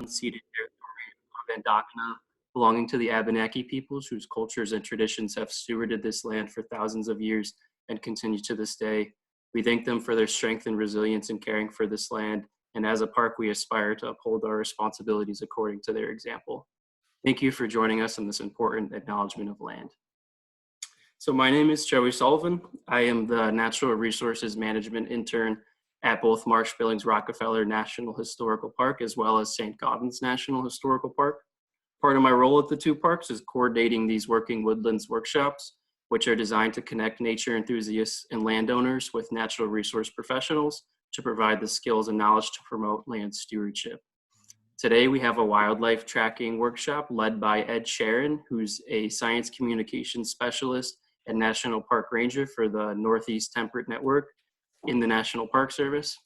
unceded territory of Andokina, belonging to the Abenaki peoples, whose cultures and traditions have stewarded this land for thousands of years and continue to this day. We thank them for their strength and resilience in caring for this land, and as a park, we aspire to uphold our responsibilities according to their example. Thank you for joining us in this important acknowledgement of land. So my name is Joey Sullivan. I am the Natural Resources Management intern at both Marsh-Billings-Rockefeller National Historical Park as well as St. Gaudens National Historical Park. Part of my role at the two parks is coordinating these Working Woodlands Workshops, which are designed to connect nature enthusiasts and landowners with natural resource professionals to provide the skills and knowledge to promote land stewardship. Today, we have a wildlife tracking workshop led by Ed Sharron, who's a science communications specialist and National Park Ranger for the Northeast Temperate Network in the National Park Service.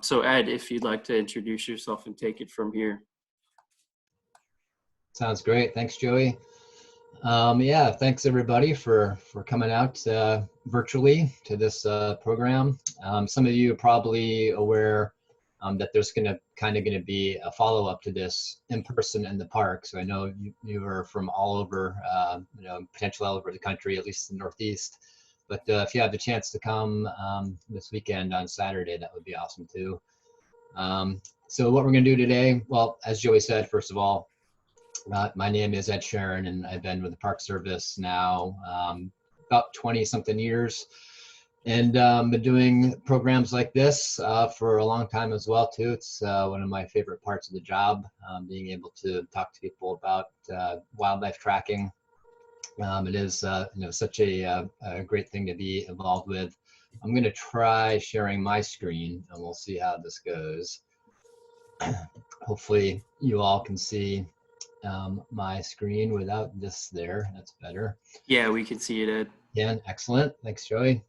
So Ed, if you'd like to introduce yourself and take it from here. Sounds great. Thanks, Joey. Yeah, thanks everybody for coming out virtually to this program. Some of you are probably aware that there's going to be a follow-up to this in person in the park. So I know you are from all over, potentially all over the country, at least the Northeast. But if you have the chance to come this weekend on Saturday, that would be awesome too. So what we're going to do today, well, as Joey said, first of all, my name is Ed Sharron, and I've been with the Park Service now about 20-something years, and been doing programs like this for a long time as well too. It's one of my favorite parts of the job, being able to talk to people about wildlife tracking. It is such a great thing to be involved with. I'm going to try sharing my screen, and we'll see how this goes. Hopefully, you all can see my screen without this there. That's better. Yeah, we can see it, Ed. Yeah, excellent. Thanks, Joey.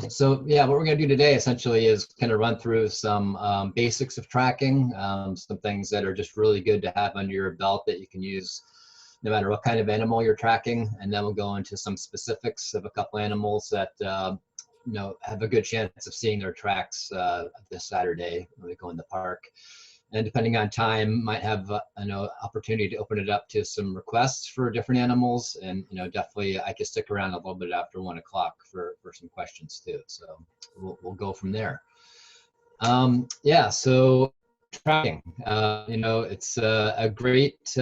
So yeah, what we're going to do today essentially is kind of run through some basics of tracking, some things that are just really good to have under your belt that you can use no matter what kind of animal you're tracking, and then we'll go into some specifics of a couple animals that have a good chance of seeing their tracks this Saturday when we go in the park. And depending on time, might have an opportunity to open it up to some requests for different animals. And definitely I could stick around a little bit after 1 o'clock for some questions too. So we'll go from there. Yeah, so tracking, it's a great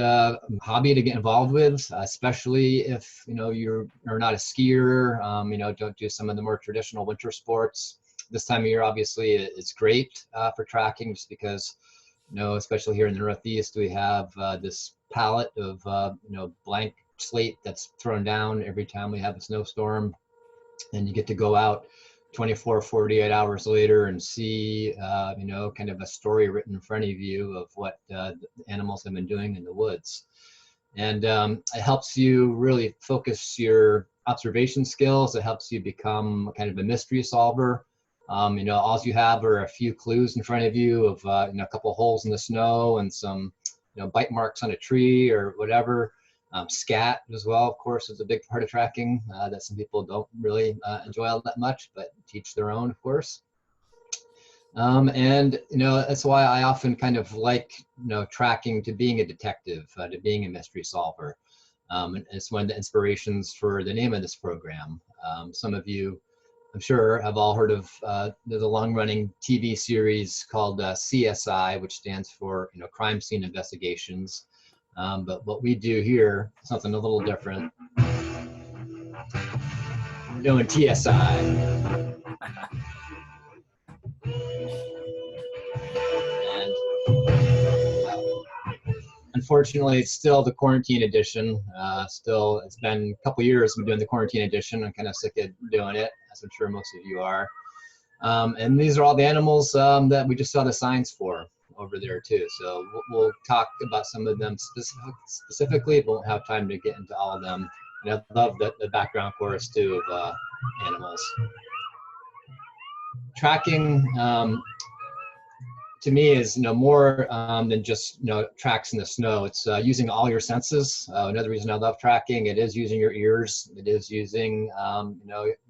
hobby to get involved with, especially if you're not a skier, don't do some of the more traditional winter sports. This time of year, obviously, it's great for tracking, just because especially here in the Northeast, we have this palette of blank slate that's thrown down every time we have a snowstorm, and you get to go out 24, 48 hours later and see, kind of a story written in front of you of what the animals have been doing in the woods. And it helps you really focus your observation skills. It helps you become kind of a mystery solver. All you have are a few clues in front of you of, a couple holes in the snow and some, bite marks on a tree or whatever. Scat as well, of course, is a big part of tracking that some people don't really enjoy all that much, but teach their own, of course. And that's why I often kind of like tracking to being a detective, to being a mystery solver. And it's one of the inspirations for the name of this program. Some of you, I'm sure, have all heard of there's a long-running TV series called CSI, which stands for Crime Scene Investigations. But what we do here is something a little different. We're doing TSI. And unfortunately, it's still the quarantine edition. It's been a couple years we've been doing the quarantine edition. I'm kind of sick of doing it, as I'm sure most of you are. And these are all the animals that we just saw the signs for over there too. So we'll talk about some of them specifically, but won't have time to get into all of them. And I love the background chorus too of animals. Tracking to me is more than just tracks in the snow. It's using all your senses. Another reason I love tracking, it is using your ears. It is using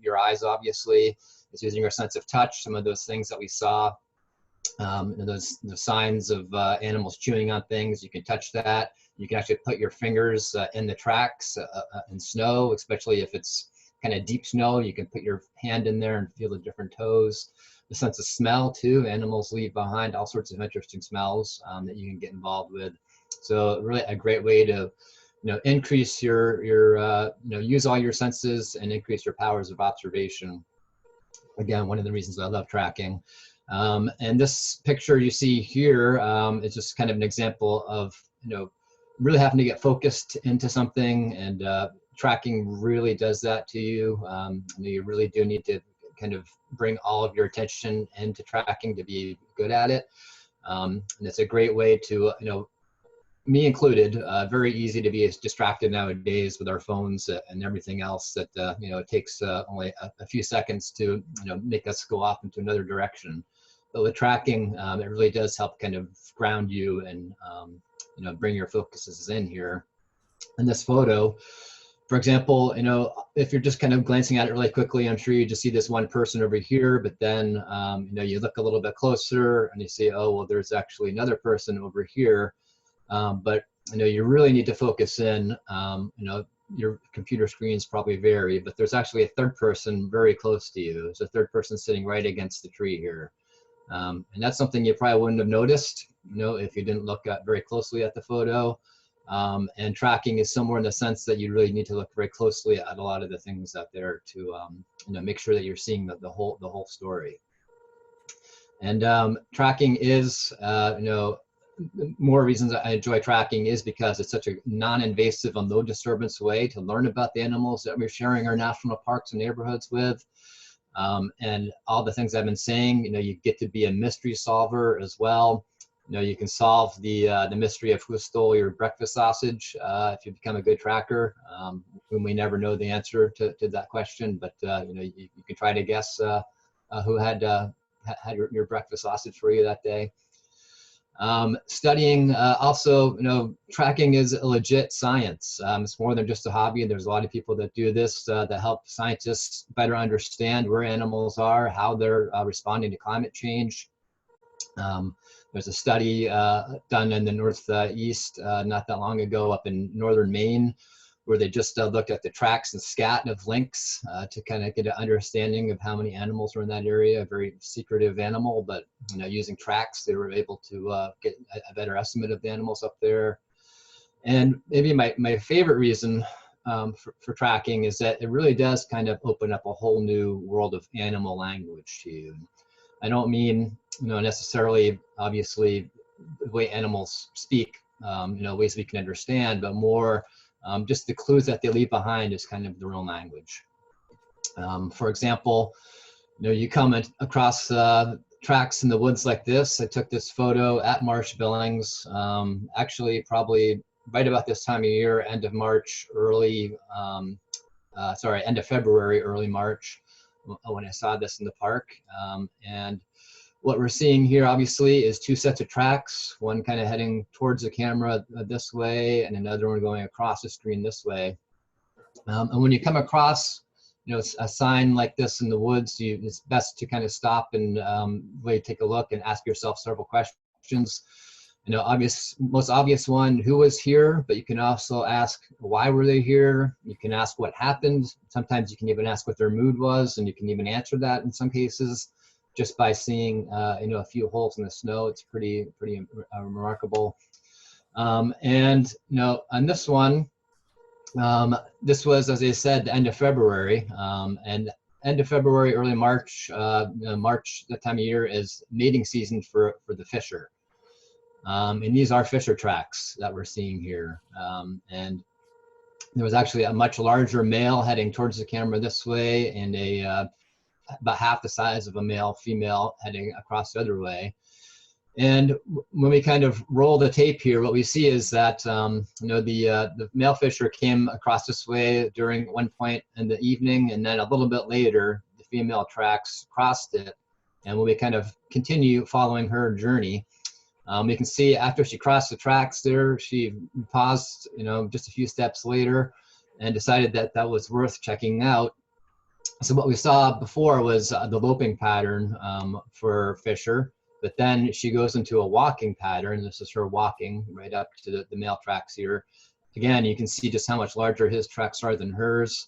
your eyes, obviously. It's using your sense of touch, some of those things that we saw And the signs of animals chewing on things, you can touch that. You can actually put your fingers in the tracks in snow, especially if it's kind of deep snow. You can put your hand in there and feel the different toes. The sense of smell too. Animals leave behind all sorts of interesting smells that you can get involved with. So really a great way to, increase your use all your senses and increase your powers of observation. Again, one of the reasons I love tracking. And this picture you see here is just kind of an example of, really having to get focused into something, and tracking really does that to you. You really do need to kind of bring all of your attention into tracking to be good at it. And it's a great way to, me included, very easy to be distracted nowadays with our phones and everything else that, it takes only a few seconds to, make us go off into another direction. But with tracking, it really does help kind of ground you and, bring your focuses in here. In this photo, for example, if you're just kind of glancing at it really quickly, I'm sure you just see this one person over here, but then, you look a little bit closer and you see, oh, well, there's actually another person over here. But you really need to focus in. Your computer screens probably vary, but there's actually a third person very close to you. There's a third person sitting right against the tree here, and that's something you probably wouldn't have noticed, if you didn't look very closely at the photo. And tracking is similar in the sense that you really need to look very closely at a lot of the things out there to make sure that you're seeing the whole story. And tracking is more reasons I enjoy tracking is because it's such a non-invasive and low disturbance way to learn about the animals that we're sharing our national parks and neighborhoods with. And all the things I've been saying, you get to be a mystery solver as well. You can solve the mystery of who stole your breakfast sausage if you become a good tracker. We may never know the answer to that question, but you can try to guess who had your breakfast sausage for you that day. Studying also, tracking is a legit science. It's more than just a hobby. There's a lot of people that do this that help scientists better understand where animals are, how they're responding to climate change. There's a study done in the Northeast not that long ago up in northern Maine, where they just looked at the tracks and scat of lynx to kind of get an understanding of how many animals are in that area. A very secretive animal, but using tracks, they were able to get a better estimate of the animals up there. And maybe my favorite reason for tracking is that it really does kind of open up a whole new world of animal language to you. I don't mean necessarily, obviously, the way animals speak, ways we can understand, but more just the clues that they leave behind is kind of their own language. For example, you come across tracks in the woods like this. I took this photo at Marsh-Billings, actually probably right about this time of year, end of March, end of February, early March, when I saw this in the park. And what we're seeing here, obviously, is two sets of tracks, one kind of heading towards the camera this way, and another one going across the screen this way. And when you come across, a sign like this in the woods, it's best to kind of stop and really take a look and ask yourself several questions. Most obvious one, who was here? But you can also ask, why were they here? You can ask what happened. Sometimes you can even ask what their mood was, and you can even answer that in some cases just by seeing a few holes in the snow. It's pretty remarkable. And on this one, this was, as I said, the end of February, and end of February, early March. March, that time of year, is mating season for the fisher. And these are fisher tracks that we're seeing here. And there was actually a much larger male heading towards the camera this way, and about half the size of a male female heading across the other way. And when we kind of roll the tape here, what we see is that the male fisher came across this way during one point in the evening, and then a little bit later, the female tracks crossed it. And when we kind of continue following her journey, we can see after she crossed the tracks there, she paused, just a few steps later, and decided that that was worth checking out. So what we saw before was the loping pattern for fisher. But then she goes into a walking pattern. This is her walking right up to the male tracks here. Again, you can see just how much larger his tracks are than hers.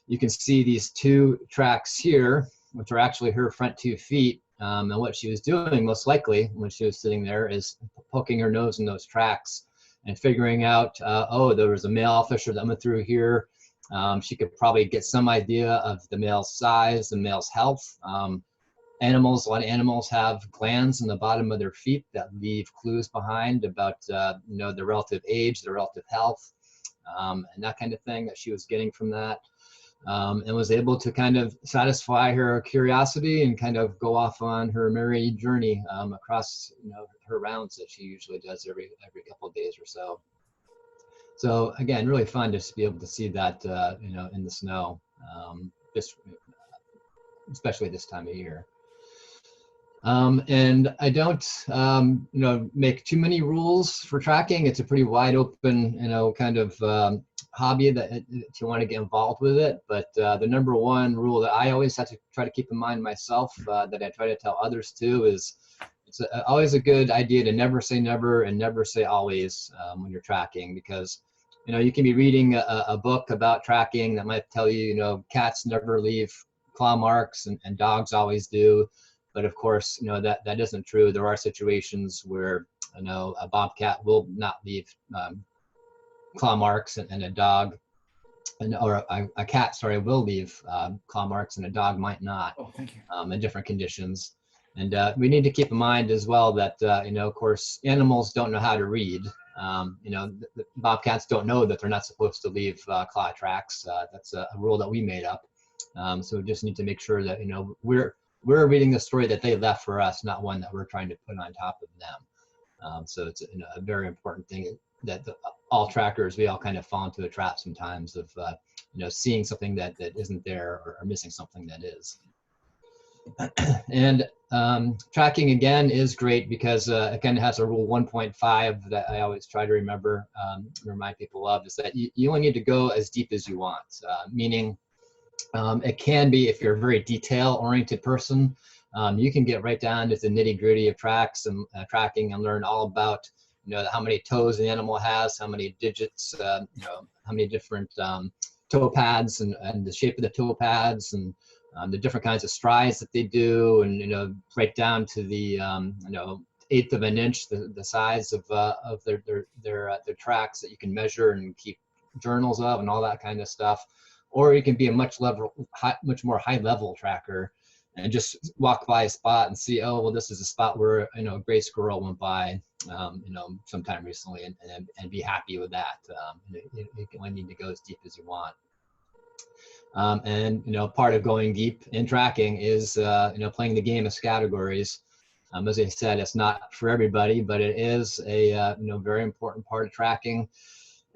You can see these two tracks here, which are actually her front 2 feet. And what she was doing, most likely, when she was sitting there, is poking her nose in those tracks and figuring out, oh, there was a male fisher that went through here. She could probably get some idea of the male's size, the male's health. A lot of animals have glands in the bottom of their feet that leave clues behind about their relative age, their relative health, and that kind of thing that she was getting from that, and was able to kind of satisfy her curiosity and kind of go off on her merry journey across her rounds that she usually does every couple of days or so. So again, really fun just to be able to see that in the snow, especially this time of year. And I don't, make too many rules for tracking. It's a pretty wide open, kind of hobby that if you want to get involved with it. But the number one rule that I always have to try to keep in mind myself, that I try to tell others too, is it's always a good idea to never say never and never say always when you're tracking, because you can be reading a book about tracking that might tell you, cats never leave claw marks and dogs always do. But of course, that isn't true. There are situations where, a bobcat will not leave claw marks, and a dog, or a cat, sorry, will leave claw marks, and a dog might not. Oh, thank you. In different conditions. And we need to keep in mind as well that, of course, animals don't know how to read. The bobcats don't know that they're not supposed to leave claw tracks. That's a rule that we made up. So we just need to make sure that, we're reading the story that they left for us, not one that we're trying to put on top of them. So it's a very important thing that all trackers, we all kind of fall into a trap sometimes of, seeing something that isn't there, or missing something that is. And tracking, again, is great because it kind of has a rule 1.5 that I always try to remember, remind people of, is that you only need to go as deep as you want, meaning it can be, if you're a very detail-oriented person, you can get right down to the nitty-gritty of tracks and tracking and learn all about, how many toes the animal has, how many digits, how many different toe pads and the shape of the toe pads, and the different kinds of strides that they do, and right down to the 1/8 of an inch, the size of their tracks that you can measure and keep journals of, and all that kind of stuff. Or you can be a much more high-level tracker and just walk by a spot and see, oh, well, this is a spot where a gray squirrel went by, sometime recently, and be happy with that. You only need to go as deep as you want. And part of going deep in tracking is playing the game of categories. As I said, it's not for everybody, but it is a very important part of tracking,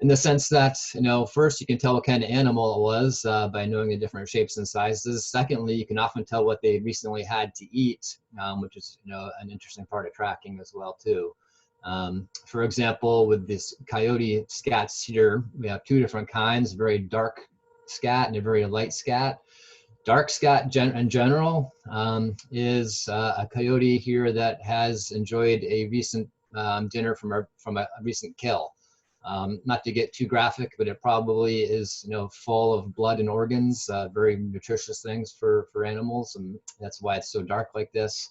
in the sense that, first you can tell what kind of animal it was by knowing the different shapes and sizes. Secondly, you can often tell what they recently had to eat, which is, an interesting part of tracking as well, too. For example, with this coyote scats here, we have two different kinds, a very dark scat and a very light scat. Dark scat in general is a coyote here that has enjoyed a recent dinner from a recent kill. Not to get too graphic, but it probably is, full of blood and organs, very nutritious things for animals, and that's why it's so dark like this.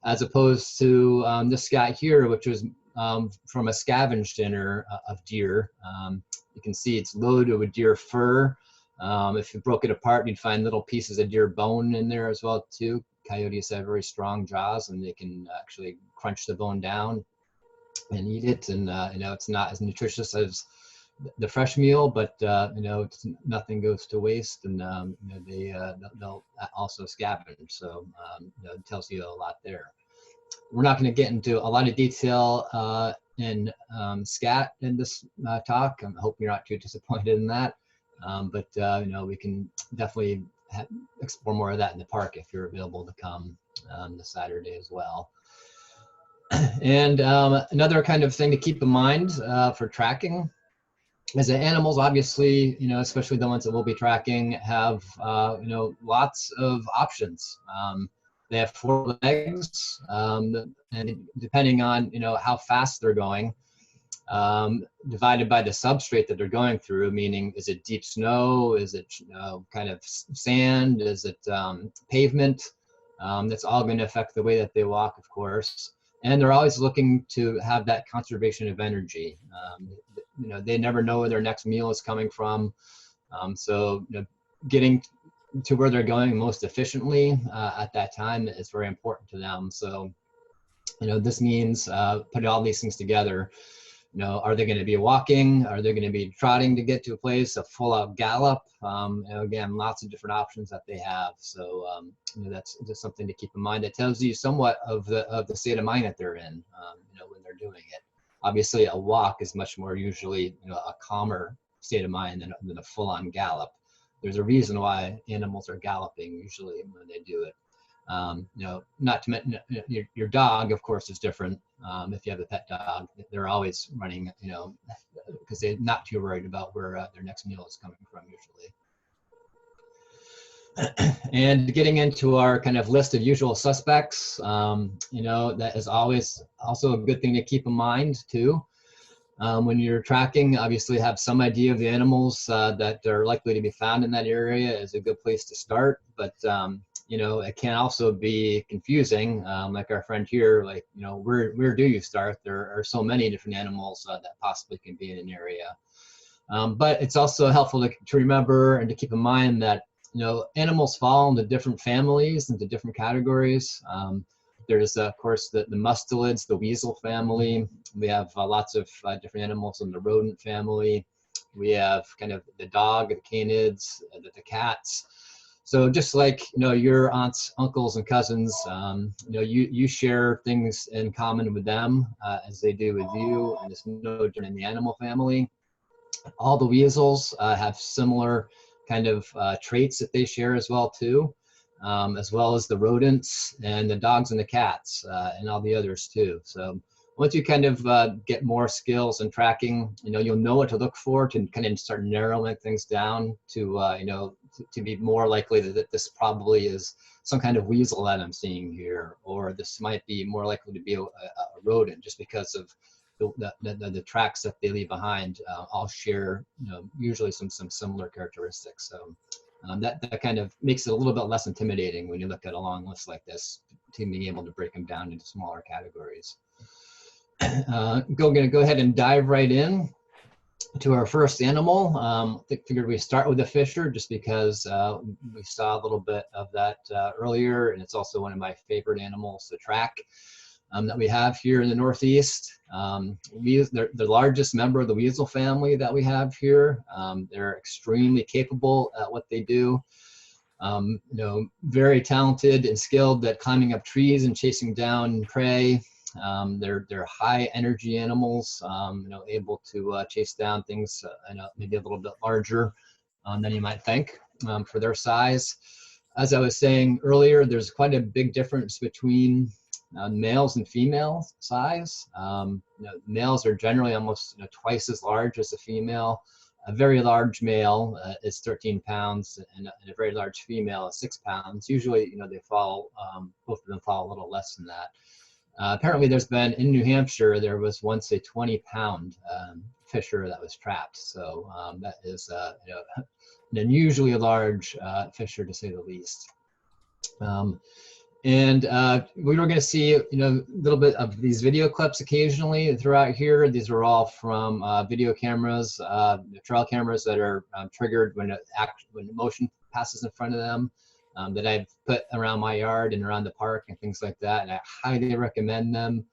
As opposed to this scat here, which was from a scavenged dinner of deer. You can see it's loaded with deer fur. If you broke it apart, you'd find little pieces of deer bone in there as well, too. Coyotes have very strong jaws, and they can actually crunch the bone down and eat it, and it's not as nutritious as the fresh meal, but nothing goes to waste, and they'll also scavenge, so it tells you a lot there. We're not going to get into a lot of detail in scat in this talk. I hope you're not too disappointed in that, but we can definitely explore more of that in the park if you're available to come this Saturday as well. And another kind of thing to keep in mind for tracking is that animals, obviously, especially the ones that we'll be tracking, have lots of options. They have 4 legs, and depending on, how fast they're going, divided by the substrate that they're going through, meaning is it deep snow, is it kind of sand, is it pavement, that's all going to affect the way that they walk, of course. And they're always looking to have that conservation of energy. They never know where their next meal is coming from, so getting to where they're going most efficiently at that time is very important to them. So this means putting all these things together. Are they going to be walking? Are they going to be trotting to get to a place? A full-out gallop? Again, lots of different options that they have. So that's just something to keep in mind. That tells you somewhat of the state of mind that they're in. When they're doing it. Obviously, a walk is much more usually a calmer state of mind than a full-on gallop. There's a reason why animals are galloping usually when they do it. Not to mention your dog, of course, is different. If you have a pet dog, they're always running, because they're not too worried about where their next meal is coming from usually. And getting into our kind of list of usual suspects, that is always also a good thing to keep in mind too. When you're tracking, obviously have some idea of the animals that are likely to be found in that area is a good place to start. But it can also be confusing, like our friend here, like, where do you start? There are so many different animals that possibly can be in an area. But it's also helpful to remember and to keep in mind that, animals fall into different families, into different categories. There's, of course, the mustelids, the weasel family. We have lots of different animals in the rodent family. We have kind of the dog, the canids, the cats. So just like, your aunts, uncles, and cousins, you share things in common with them as they do with you, and it's no different in the animal family. All the weasels have similar kind of traits that they share as well too, as well as the rodents and the dogs and the cats and all the others too. So once you kind of get more skills in tracking, you'll know what to look for to kind of start narrowing things down to, to be more likely that this probably is some kind of weasel that I'm seeing here, or this might be more likely to be a rodent, just because of the tracks that they leave behind all share, usually some similar characteristics. So that kind of makes it a little bit less intimidating when you look at a long list like this, to being able to break them down into smaller categories. Going to go ahead and dive right in to our first animal. I figured we start with the fisher just because we saw a little bit of that earlier, and it's also one of my favorite animals to track that we have here in the Northeast. They're the largest member of the weasel family that we have here. They're extremely capable at what they do. Very talented and skilled at climbing up trees and chasing down prey. They're high energy animals, able to chase down things maybe a little bit larger than you might think for their size. As I was saying earlier, there's quite a big difference between males and female size. Males are generally almost twice as large as a female. A very large male is 13 pounds, and a very large female is 6 pounds. Usually, they fall, both of them fall a little less than that. Apparently, there's been, in New Hampshire, there was once a 20-pound fisher that was trapped. So that is an unusually large fisher, to say the least. And we were going to see, a little bit of these video clips occasionally throughout here. These are all from video cameras, trail cameras that are triggered when motion passes in front of them, that I've put around my yard and around the park and things like that. And I highly recommend them.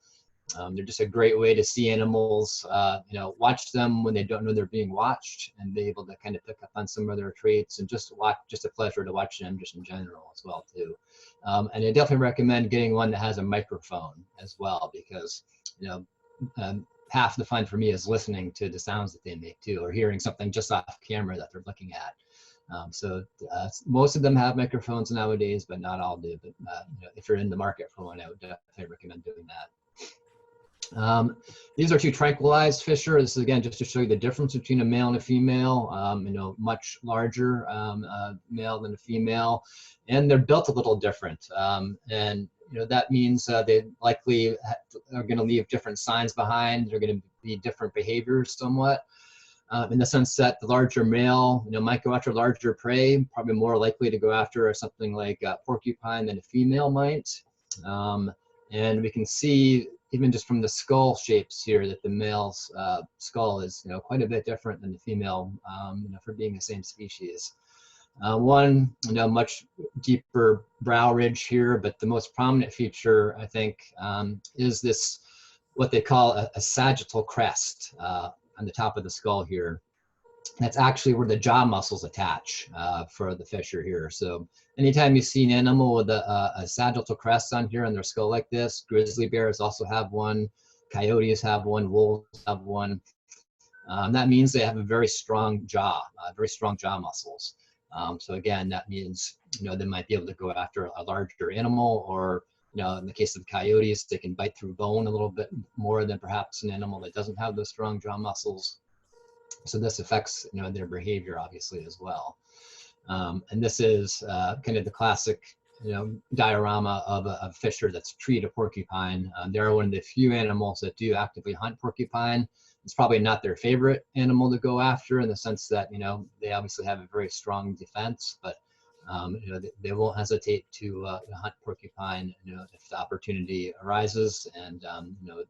They're just a great way to see animals, watch them when they don't know they're being watched, and be able to kind of pick up on some of their traits, and just a pleasure to watch them just in general as well too. And I definitely recommend getting one that has a microphone as well, because half the fun for me is listening to the sounds that they make too, or hearing something just off camera that they're looking at. So most of them have microphones nowadays, but not all do. But if you're in the market for one, I would definitely recommend doing that. These are two tranquilized fisher. This is again just to show you the difference between a male and a female. Much larger male than a female, and they're built a little different. And that means they likely are going to leave different signs behind. They're going to be different behaviors somewhat. In the sense that the larger male, might go after larger prey, probably more likely to go after something like a porcupine than a female might. And we can see, even just from the skull shapes here, that the male's skull is, quite a bit different than the female, for being the same species. One, much deeper brow ridge here, but the most prominent feature, I think, is this, what they call a sagittal crest on the top of the skull here. That's actually where the jaw muscles attach for the fisher here. So anytime you see an animal with a sagittal crest on here on their skull like this, grizzly bears also have one, coyotes have one, wolves have one. That means they have a very strong jaw, muscles. So again, that means, they might be able to go after a larger animal, or, in the case of coyotes, they can bite through bone a little bit more than perhaps an animal that doesn't have those strong jaw muscles. So this affects, their behavior obviously as well. And this is kind of the classic, diorama of a fisher that's treed a porcupine. They're one of the few animals that do actively hunt porcupine. It's probably not their favorite animal to go after, in the sense that, they obviously have a very strong defense, but they won't hesitate to hunt porcupine, if the opportunity arises and,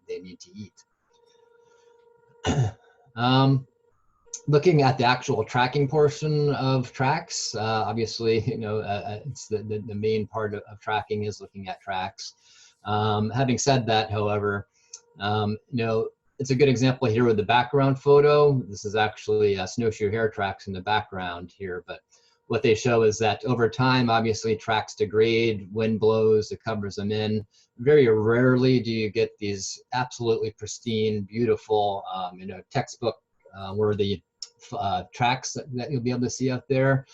they need to eat. Looking at the actual tracking portion of tracks, obviously, it's the main part of tracking is looking at tracks. Having said that, however, it's a good example here with the background photo. This is actually snowshoe hare tracks in the background here, but what they show is that over time, obviously, tracks degrade, wind blows, it covers them in. Very rarely do you get these absolutely pristine, beautiful, textbook worthy tracks that you'll be able to see out there.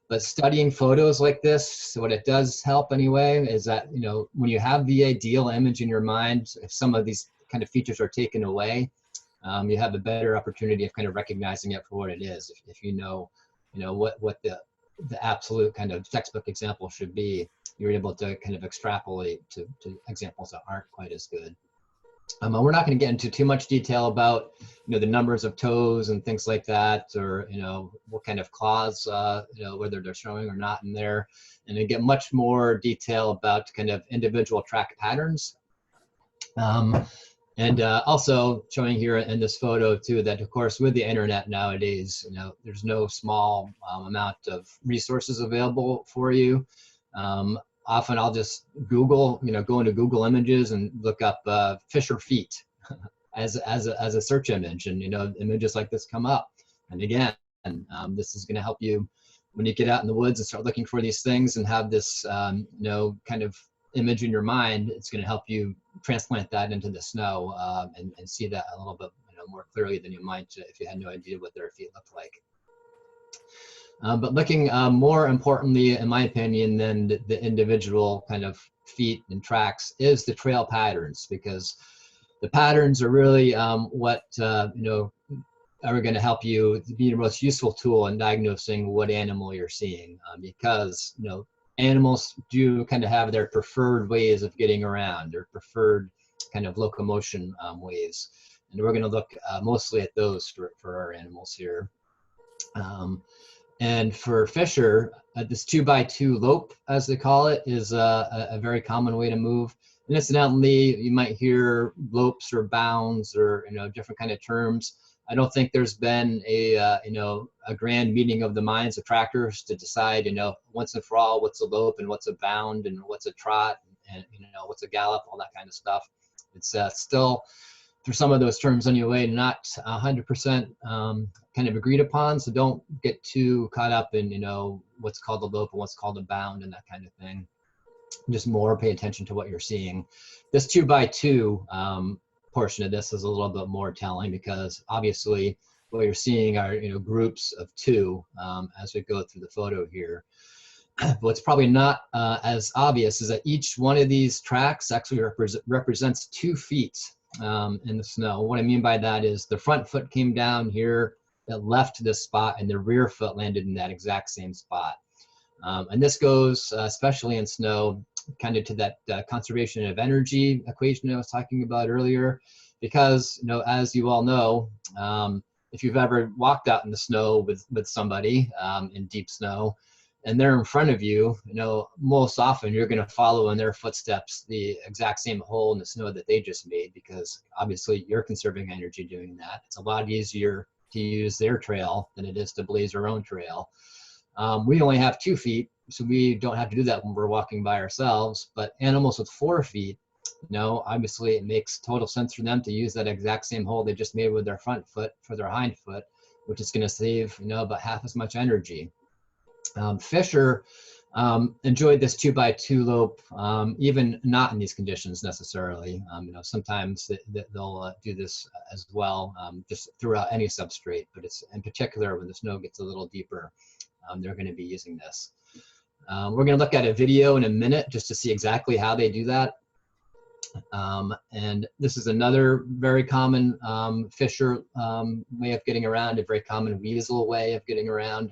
But studying photos like this, so what it does help anyway, is that, when you have the ideal image in your mind, if some of these kind of features are taken away, you have a better opportunity of kind of recognizing it for what it is. If you know what the absolute kind of textbook example should be, you're able to kind of extrapolate to examples that aren't quite as good. We're not going to get into too much detail about, the numbers of toes and things like that, or, what kind of claws, whether they're showing or not in there, and to get much more detail about kind of individual track patterns. And also showing here in this photo too, that of course with the internet nowadays, there's no small amount of resources available for you. Often I'll just Google, go into Google Images and look up fisher feet as a search image, and images like this come up. And again, this is going to help you when you get out in the woods and start looking for these things and have this kind of image in your mind. It's going to help you transplant that into the snow and see that a little bit more clearly than you might if you had no idea what their feet look like. But looking more importantly, in my opinion, than the individual kind of feet and tracks is the trail patterns, because the patterns are really what are going to help you be your most useful tool in diagnosing what animal you're seeing, because animals do kind of have their preferred ways of getting around, their preferred kind of locomotion ways, and we're going to look mostly at those for our animals here. And for fisher, this 2x2 lope, as they call it, is a very common way to move. And incidentally, you might hear lopes or bounds or different kind of terms. I don't think there's been a grand meeting of the minds of trackers to decide once and for all what's a lope and what's a bound and what's a trot and what's a gallop, all that kind of stuff. It's still, for some of those terms anyway, not 100% kind of agreed upon. So don't get too caught up in what's called a lope and what's called a bound and that kind of thing. Just more pay attention to what you're seeing. This 2x2 portion of this is a little bit more telling, because obviously what you're seeing are groups of two as we go through the photo here. What's probably not as obvious is that each one of these tracks actually represents 2 feet in the snow. What I mean by that is the front foot came down here, it left this spot, and the rear foot landed in that exact same spot. And this goes, especially in snow, kind of to that conservation of energy equation I was talking about earlier, because, you know, as you all know, if you've ever walked out in the snow with somebody in deep snow, and they're in front of you, you know, most often you're going to follow in their footsteps the exact same hole in the snow that they just made, because obviously you're conserving energy doing that. It's a lot easier to use their trail than it is to blaze our own trail. We only have 2 feet, so we don't have to do that when we're walking by ourselves, but animals with 4 feet, you know, obviously it makes total sense for them to use that exact same hole they just made with their front foot for their hind foot, which is going to save, you know, about half as much energy. Fisher enjoyed this 2x2 lope, even not in these conditions necessarily. You know, sometimes they'll do this as well, just throughout any substrate, but it's in particular when the snow gets a little deeper, they're going to be using this. We're going to look at a video in a minute just to see exactly how they do that. And this is another very common Fisher way of getting around, a very common weasel way of getting around,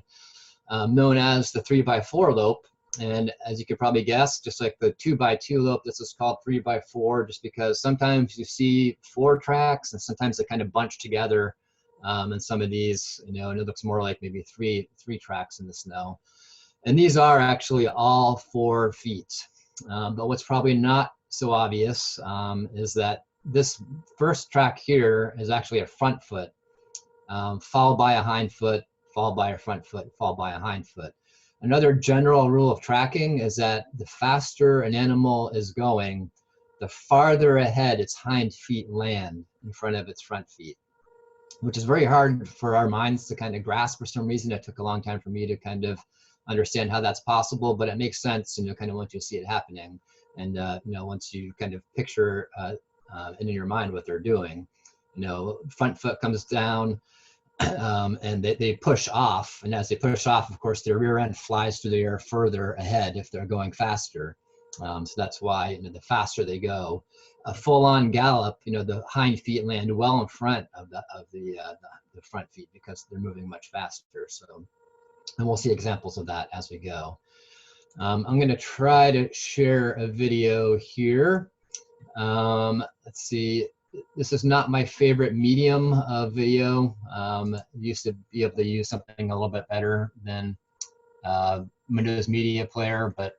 known as the 3x4 lope. And as you could probably guess, just like the 2x2 lope, this is called 3x4 just because sometimes you see 4 tracks and sometimes they kind of bunch together in some of these, you know, and it looks more like maybe three tracks in the snow. And these are actually all 4 feet. But what's probably not so obvious is that this first track here is actually a front foot, followed by a hind foot, followed by a front foot, followed by a hind foot. Another general rule of tracking is that the faster an animal is going, the farther ahead its hind feet land in front of its front feet, which is very hard for our minds to kind of grasp for some reason. It took a long time for me to kind of understand how that's possible, but it makes sense, you know, kind of once you see it happening. And, you know, once you kind of picture in your mind what they're doing, you know, front foot comes down, and they push off, and as they push off, of course, their rear end flies through the air further ahead if they're going faster. So that's why, you know, the faster they go, a full-on gallop, you know, the hind feet land well in front of the front feet because they're moving much faster. So, and we'll see examples of that as we go. I'm going to try to share a video here. Let's see. This is not my favorite medium of video. Used to be able to use something a little bit better than Windows Media Player, but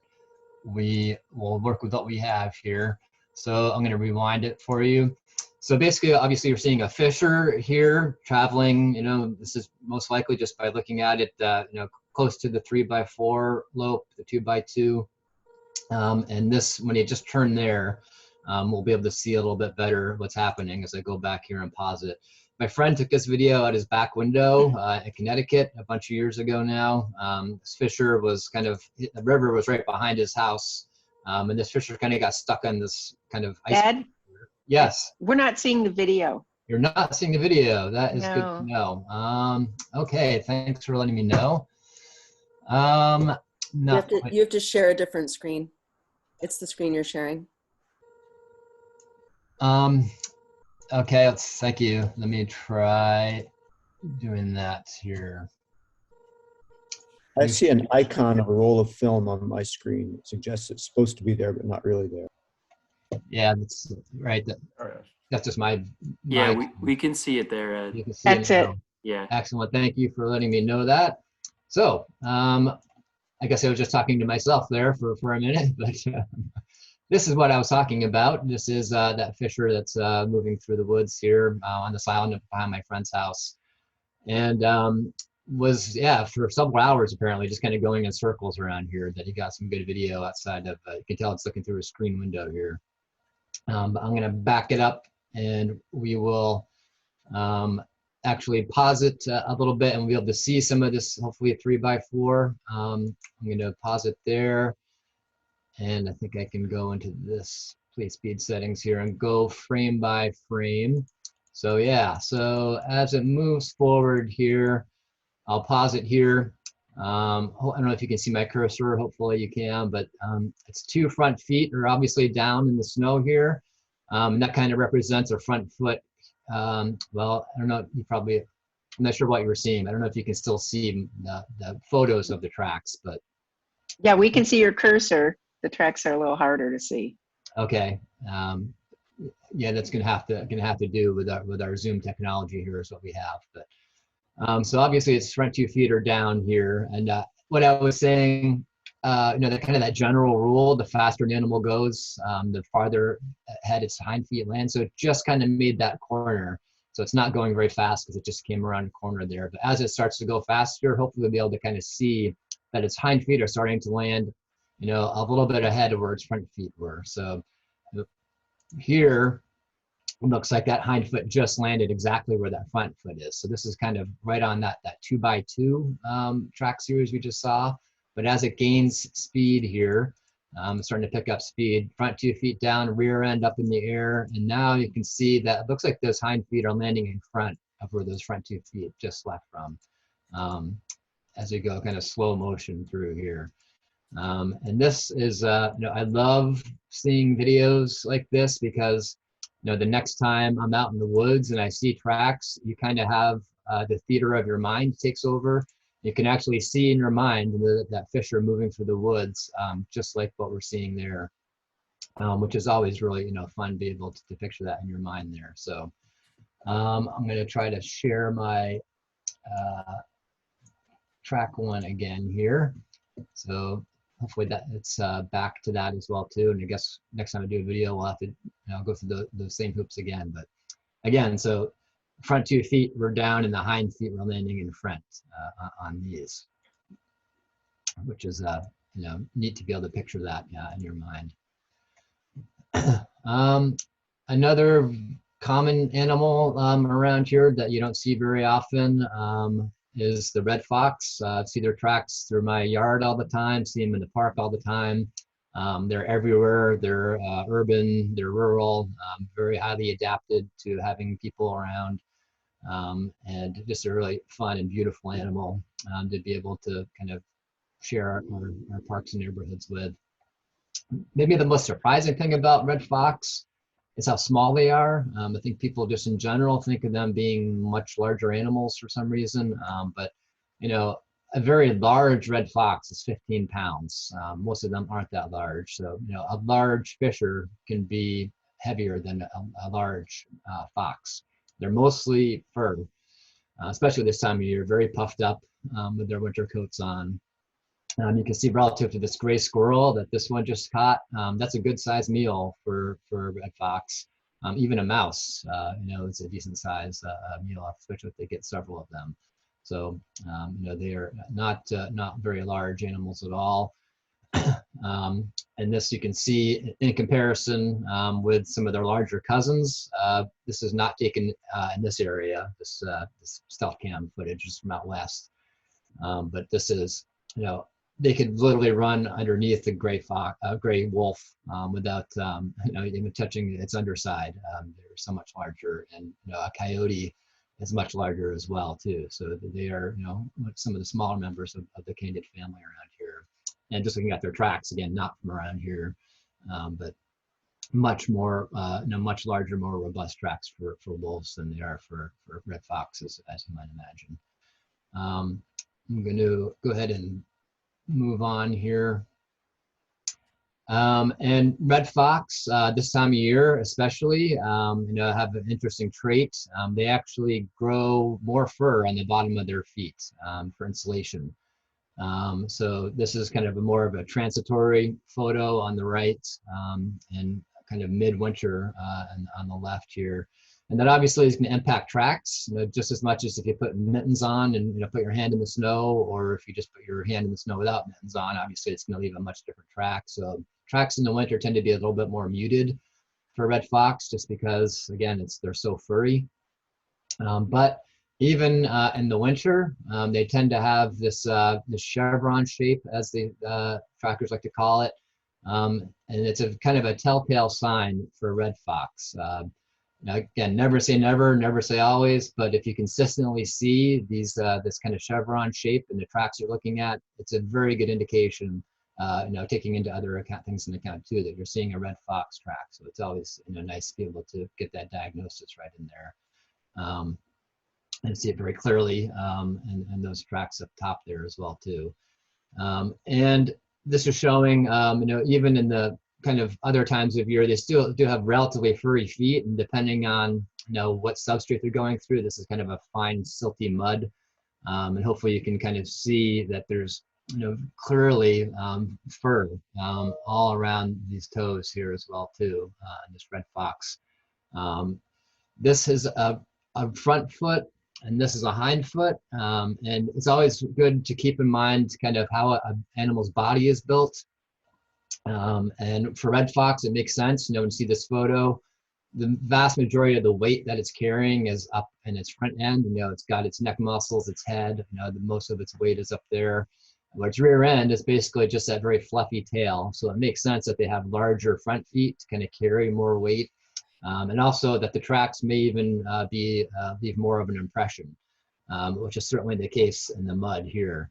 we will work with what we have here. So I'm going to rewind it for you. So basically, obviously, you're seeing a Fisher here traveling. You know, this is most likely just by looking at it, you know, close to the 3x4 lope, the 2x2. And this, when you just turn there, we'll be able to see a little bit better what's happening as I go back here and pause it. My friend took this video out his back window in Connecticut a bunch of years ago now. This Fisher was kind of, the river was right behind his house. And this Fisher kind of got stuck on this kind of ice. Ed? Yes. We're not seeing the video. You're not seeing the video. That is No. good to know. Okay, thanks for letting me know. No, You have to share a different screen. It's the screen you're sharing. Okay, thank you. Let me try doing that here. I see an icon of a roll of film on my screen. It suggests it's supposed to be there, but not really there. Yeah, that's right. That's just my. Yeah, we can see it there, Ed. You can see That's it. now. Yeah. Excellent. Thank you for letting me know that. So, I guess I was just talking to myself there for a minute, but this is what I was talking about. This is that Fisher that's moving through the woods here on this island behind my friend's house. And was, yeah, for several hours apparently just kind of going in circles around here, that he got some good video outside of, you can tell it's looking through a screen window here. But I'm going to back it up and we will actually pause it a little bit and we'll be able to see some of this, hopefully a 3x4. I'm going to pause it there. And I think I can go into this play speed settings here and go frame by frame. So yeah, so as it moves forward here, I'll pause it here. I don't know if you can see my cursor, hopefully you can, but its 2 front feet are obviously down in the snow here. And that kind of represents a front foot. Well, I don't know, I'm not sure what you were seeing. I don't know if you can still see the photos of the tracks, but. Yeah, we can see your cursor. The tracks are a little harder to see. Okay. Yeah, that's gonna have to do with our Zoom technology here is what we have. But so obviously its front 2 feet are down here, and what I was saying, the kind of that general rule: the faster an animal goes, the farther ahead its hind feet land. So it just kind of made that corner. So it's not going very fast because it just came around the corner there. But as it starts to go faster, hopefully we'll be able to kind of see that its hind feet are starting to land, a little bit ahead of where its front feet were. So here, it looks like that hind foot just landed exactly where that front foot is. So this is kind of right on that 2x2 track series we just saw. But as it gains speed here, it's starting to pick up speed, front 2 feet down, rear end up in the air. And now you can see that it looks like those hind feet are landing in front of where those front 2 feet just left from, as we go kind of slow motion through here. And this is, I love seeing videos like this because, the next time I'm out in the woods and I see tracks, you kind of have the theater of your mind takes over. You can actually see in your mind that fish are moving through the woods, just like what we're seeing there, which is always really, fun to be able to picture that in your mind there. So I'm going to try to share my track 1 again here. So hopefully that it's back to that as well too. And I guess next time I do a video, we'll have to go through those same hoops again. But again, so front 2 feet were down and the hind feet were landing in front on these, which is neat to be able to picture that in your mind. Another common animal around here that you don't see very often is the red fox. See their tracks through my yard all the time, see them in the park all the time. They're everywhere. They're urban, they're rural, very highly adapted to having people around, and just a really fun and beautiful animal to be able to kind of share our parks and neighborhoods with. Maybe the most surprising thing about red fox is how small they are. I think people just in general think of them being much larger animals for some reason, but a very large red fox is 15 pounds. Most of them aren't that large. So, a large fisher can be heavier than a large fox. They're mostly fur, especially this time of year, very puffed up with their winter coats on. You can see relative to this gray squirrel that this one just caught, that's a good sized meal for a red fox. Even a mouse, it's a decent size meal, especially if they get several of them. So, they are not very large animals at all. And this you can see in comparison with some of their larger cousins. This is not taken in this area. This stealth cam footage is from out west. But this is, they could literally run underneath the gray wolf without even touching its underside. They're so much larger, and a coyote is much larger as well too. So they are some of the smaller members of the canid family around here. And just looking at their tracks again, not from around here, but much more, much larger, more robust tracks for wolves than they are for red foxes, as you might imagine. I'm going to go ahead and move on here. And red fox, this time of year especially, have an interesting trait. They actually grow more fur on the bottom of their feet for insulation. So this is kind of more of a transitory photo on the right, and kind of midwinter on the left here. And that obviously is going to impact tracks, just as much as if you put mittens on and put your hand in the snow, or if you just put your hand in the snow without mittens on. Obviously, it's going to leave a much different track. So tracks in the winter tend to be a little bit more muted for red fox, just because again they're so furry. But even in the winter, they tend to have this chevron shape, as the trackers like to call it, and it's a kind of a telltale sign for red fox. Now, again, never say never, never say always, but if you consistently see this kind of chevron shape in the tracks you're looking at, it's a very good indication taking into other things into account too, that you're seeing a red fox track. So it's always nice to be able to get that diagnosis right in there. And see it very clearly, and those tracks up top there as well too. And this is showing, even in the kind of other times of year, they still do have relatively furry feet, and depending on what substrate they're going through, this is kind of a fine silty mud, and hopefully you can kind of see that there's clearly fur all around these toes here as well too, this red fox. This is a front foot, and this is a hind foot, and it's always good to keep in mind kind of how an animal's body is built. And for red fox, it makes sense. When you see this photo, the vast majority of the weight that it's carrying is up in its front end. It's got its neck muscles, its head. Most of its weight is up there. Where its rear end is basically just that very fluffy tail. So it makes sense that they have larger front feet to kind of carry more weight. And also that the tracks may even leave more of an impression, which is certainly the case in the mud here,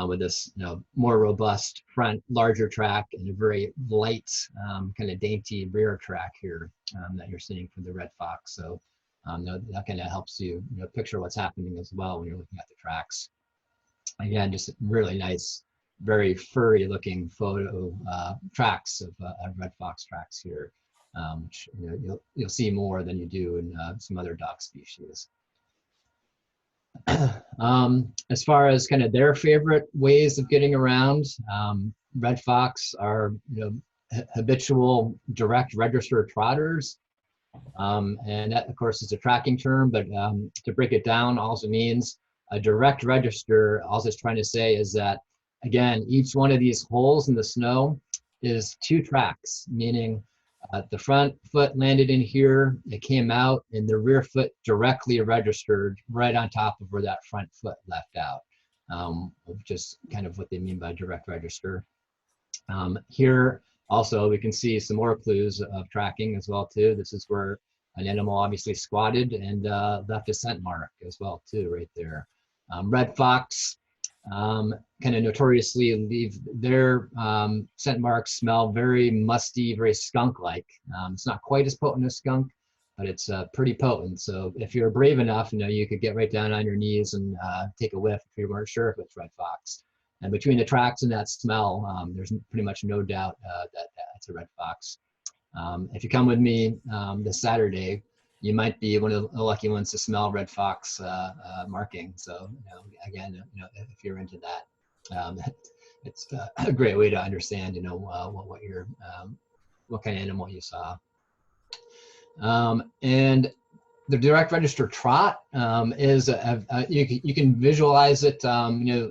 with this more robust front, larger track, and a very light, kind of dainty rear track here that you're seeing for the red fox. So that kind of helps you picture what's happening as well when you're looking at the tracks. Again, just really nice, very furry looking photo tracks of red fox tracks here. Which you'll see more than you do in some other dog species. As far as kind of their favorite ways of getting around, red fox are habitual direct register trotters, and that of course is a tracking term. But to break it down, also means a direct register. All it's trying to say is that again, each one of these holes in the snow is 2 tracks, meaning the front foot landed in here, it came out, and the rear foot directly registered right on top of where that front foot left out, which is kind of what they mean by direct register. Here also we can see some more clues of tracking as well too. This is where an animal obviously squatted and left a scent mark as well too, right there. Red fox kind of notoriously leave their scent marks smell very musty, very skunk-like. It's not quite as potent as skunk, but it's pretty potent. So if you're brave enough, you could get right down on your knees and take a whiff if you weren't sure if it's red fox. And between the tracks and that smell, there's pretty much no doubt that it's a red fox. If you come with me this Saturday, you might be one of the lucky ones to smell red fox marking. So, again, if you're into that, it's a great way to understand, what your what kind of animal you saw. And the direct register trot is you can visualize it,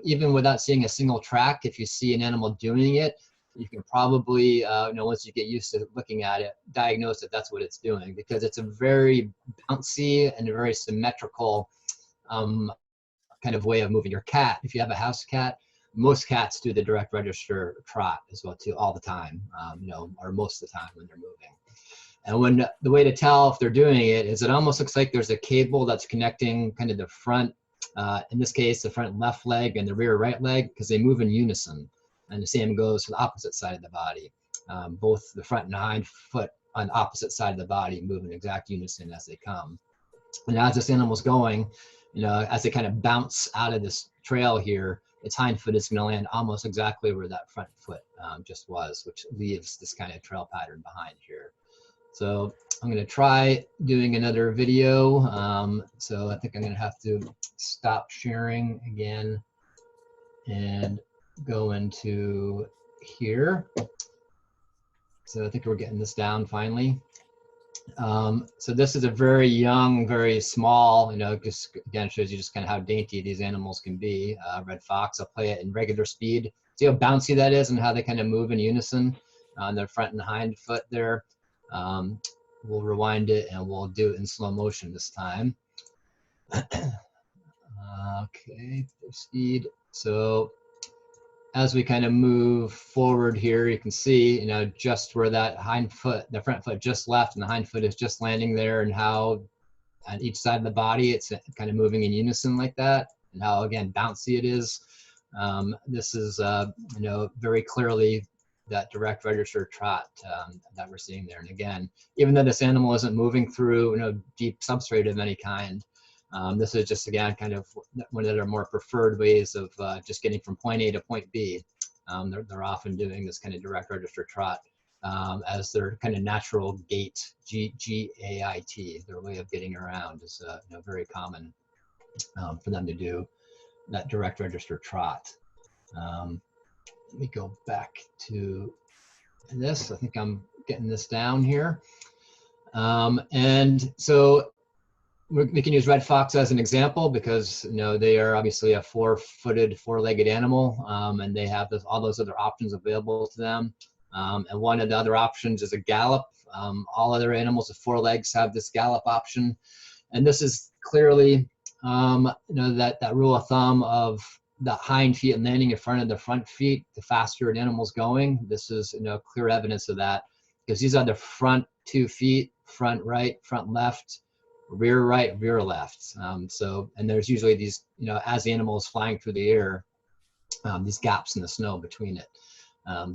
even without seeing a single track. If you see an animal doing it, you can probably, once you get used to looking at it, diagnose that that's what it's doing, because it's a very bouncy and a very symmetrical kind of way of moving. Your cat, if you have a house cat, most cats do the direct register trot as well too, all the time, or most of the time when they're moving. And when the way to tell if they're doing it is it almost looks like there's a cable that's connecting kind of the front, in this case, the front left leg and the rear right leg, because they move in unison. And the same goes for the opposite side of the body. Both the front and hind foot on the opposite side of the body move in exact unison as they come. And as this animal's going, as they kind of bounce out of this trail here, its hind foot is going to land almost exactly where that front foot just was, which leaves this kind of trail pattern behind here. So I'm going to try doing another video. So I think I'm going to have to stop sharing again and go into here. So I think we're getting this down finally. So this is a very young, very small, just again shows you just kind of how dainty these animals can be. Red fox, I'll play it in regular speed. See how bouncy that is and how they kind of move in unison on their front and hind foot there. We'll rewind it and we'll do it in slow motion this time. Okay, speed. So as we kind of move forward here, you can see, just where that hind foot, the front foot just left and the hind foot is just landing there, and how on each side of the body, it's kind of moving in unison like that, and how, again, bouncy it is. This is, very clearly that direct register trot that we're seeing there. And again, even though this animal isn't moving through, deep substrate of any kind, this is just, again, kind of one of their more preferred ways of just getting from point A to point B. They're often doing this kind of direct register trot as their kind of natural gait, G-A-I-T, their way of getting around is very common for them to do that direct register trot. Let me go back to this. I think I'm getting this down here. And so we can use red fox as an example because they are obviously a four-legged animal, and they have all those other options available to them. And one of the other options is a gallop. All other animals with 4 legs have this gallop option, and this is clearly that rule of thumb of the hind feet landing in front of the front feet. The faster an animal's going, this is clear evidence of that, because these are the front 2 feet, front right, front left, rear right, rear left. And there's usually these, as the animal is flying through the air, these gaps in the snow between it.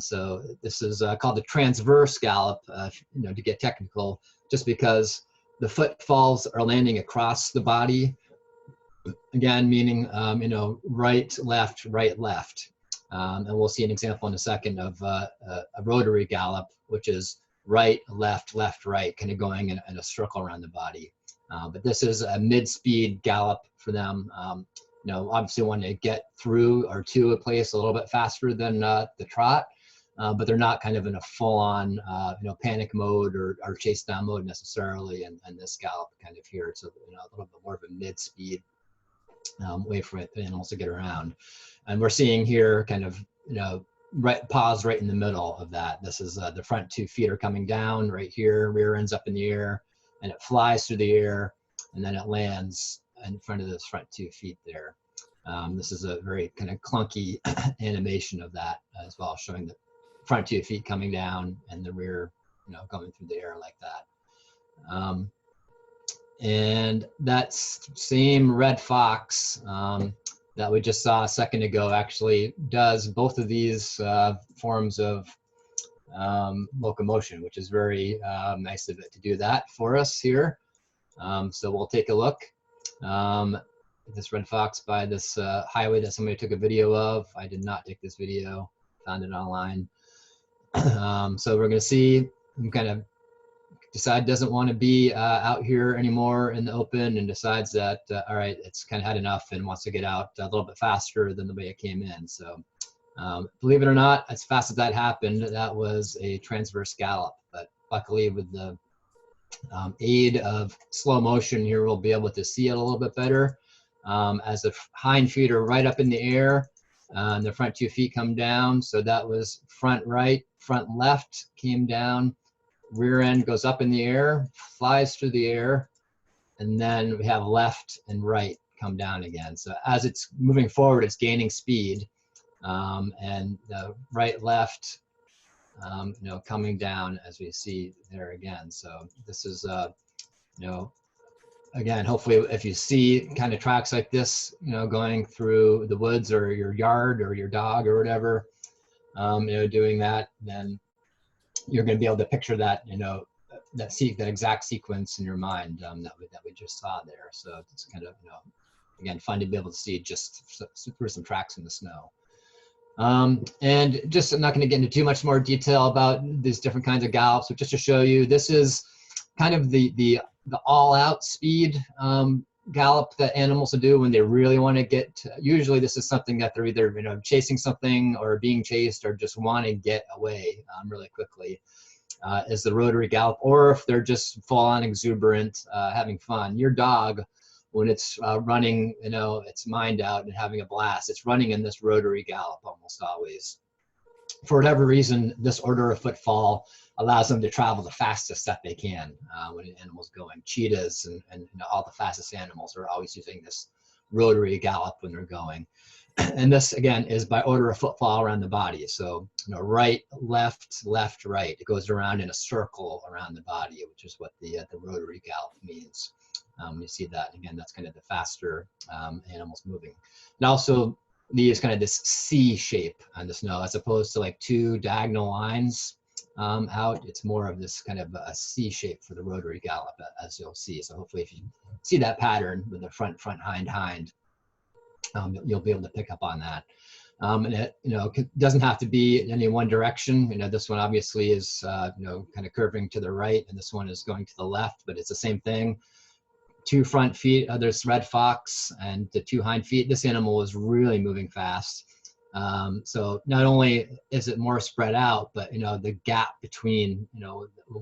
So this is called the transverse gallop, to get technical, just because the footfalls are landing across the body. Again, meaning, right, left, right, left. And we'll see an example in a second of a rotary gallop, which is right, left, left, right, kind of going in a circle around the body. But this is a mid-speed gallop for them. Obviously want to get through or to a place a little bit faster than the trot, but they're not kind of in a full-on, panic mode or chase down mode necessarily. And this gallop kind of here, it's a little bit more of a mid-speed way for the animals to get around. And we're seeing here kind of, pause right in the middle of that. This is the front 2 feet are coming down right here, rear ends up in the air, and it flies through the air, and then it lands in front of those front 2 feet there. This is a very kind of clunky animation of that as well, showing the front 2 feet coming down and the rear, going through the air like that. And that same red fox that we just saw a second ago actually does both of these forms of locomotion, which is very nice of it to do that for us here. So we'll take a look. This red fox by this highway that somebody took a video of. I did not take this video, found it online. So we're going to see him kind of decide doesn't want to be out here anymore in the open, and decides that all right, it's kind of had enough and wants to get out a little bit faster than the way it came in. So believe it or not, as fast as that happened, that was a transverse gallop. But luckily, with the aid of slow motion here, we'll be able to see it a little bit better. As the hind feet are right up in the air, and the front 2 feet come down. So that was front right, front left came down. Rear end goes up in the air, flies through the air, and then we have left and right come down again. So as it's moving forward, it's gaining speed, and the right, left, coming down as we see there again. So this is, again, hopefully if you see kind of tracks like this, going through the woods or your yard or your dog or whatever, doing that, then you're going to be able to picture that, that exact sequence in your mind that we just saw there. So it's kind of, again, fun to be able to see just through some tracks in the snow. And just, I'm not going to get into too much more detail about these different kinds of gallops, but just to show you, this is kind of the all-out speed gallop that animals will do when they really want to get. Usually, this is something that they're either chasing something or being chased or just want to get away really quickly. Is the rotary gallop, or if they're just full-on exuberant, having fun. Your dog, when it's running, its mind out and having a blast, it's running in this rotary gallop almost always. For whatever reason, this order of footfall allows them to travel the fastest that they can when an animal's going. Cheetahs and all the fastest animals are always using this rotary gallop when they're going. And this, again, is by order of footfall around the body. So, right, left, left, right. It goes around in a circle around the body, which is what the rotary gallop means. You see that, again, that's kind of the faster animals moving. And also, leaves kind of this C shape on the snow, as opposed to like two diagonal lines out. It's more of this kind of a C shape for the Rotary Gallop, as you'll see. So hopefully if you see that pattern with the front, hind, you'll be able to pick up on that. And it, doesn't have to be in any one direction. This one obviously is, kind of curving to the right, and this one is going to the left, but it's the same thing. Two front feet, there's red fox, and the two hind feet. This animal is really moving fast. So not only is it more spread out, but the gap between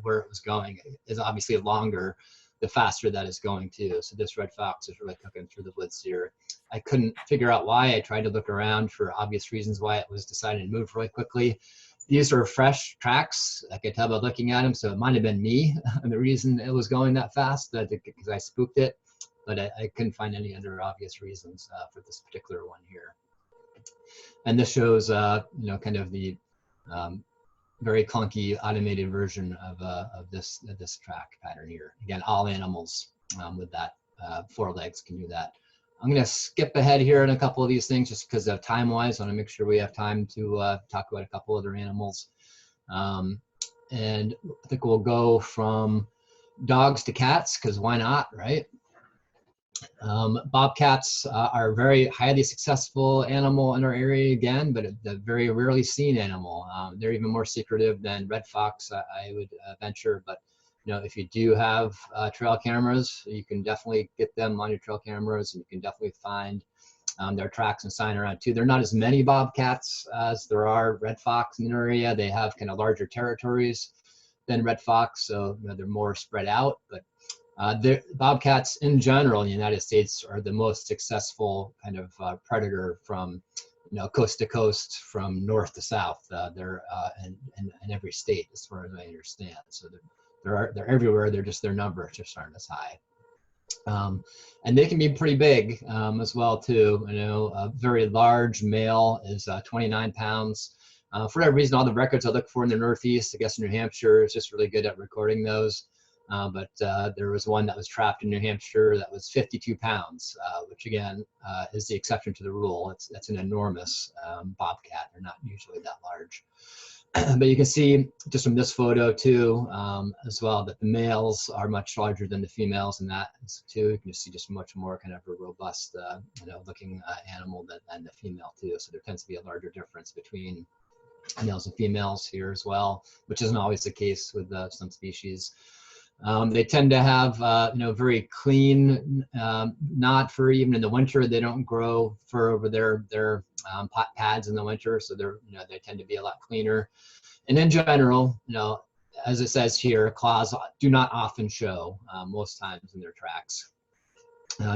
where it was going is obviously longer the faster that it's going too. So this red fox is really cooking through the woods here. I couldn't figure out why. I tried to look around for obvious reasons why it was decided to move really quickly. These are fresh tracks. I could tell by looking at them, so it might have been me and the reason it was going that fast, because I spooked it, but I couldn't find any other obvious reasons for this particular one here. And this shows, kind of the very clunky automated version of this track pattern here. Again, all animals with that 4 legs can do that. I'm going to skip ahead here in a couple of these things just because of time-wise. I want to make sure we have time to talk about a couple other animals. And I think we'll go from dogs to cats, because why not, right? Bobcats are a very highly successful animal in our area again, but a very rarely seen animal. They're even more secretive than red fox, I would venture. But if you do have trail cameras, you can definitely get them on your trail cameras, and you can definitely find their tracks and sign around too. There are not as many bobcats as there are red fox in the area. They have kind of larger territories than red fox, so they're more spread out. But the bobcats in general in the United States are the most successful kind of predator from coast to coast, from north to south. They're in every state, as far as I understand. So they're everywhere. Their numbers just aren't as high. And they can be pretty big as well too. A very large male is 29 pounds. For that reason, all the records I look for in the Northeast, I guess New Hampshire is just really good at recording those. But there was one that was trapped in New Hampshire that was 52 pounds, which again is the exception to the rule. That's an enormous bobcat. They're not usually that large. But you can see just from this photo too, as well, that the males are much larger than the females in that too. You can see just much more kind of a robust, looking animal than the female too. So there tends to be a larger difference between males and females here as well, which isn't always the case with some species. They tend to have, very clean, not fur. Even in the winter, they don't grow fur over their pads in the winter, so they tend to be a lot cleaner. And in general, as it says here, claws do not often show most times in their tracks.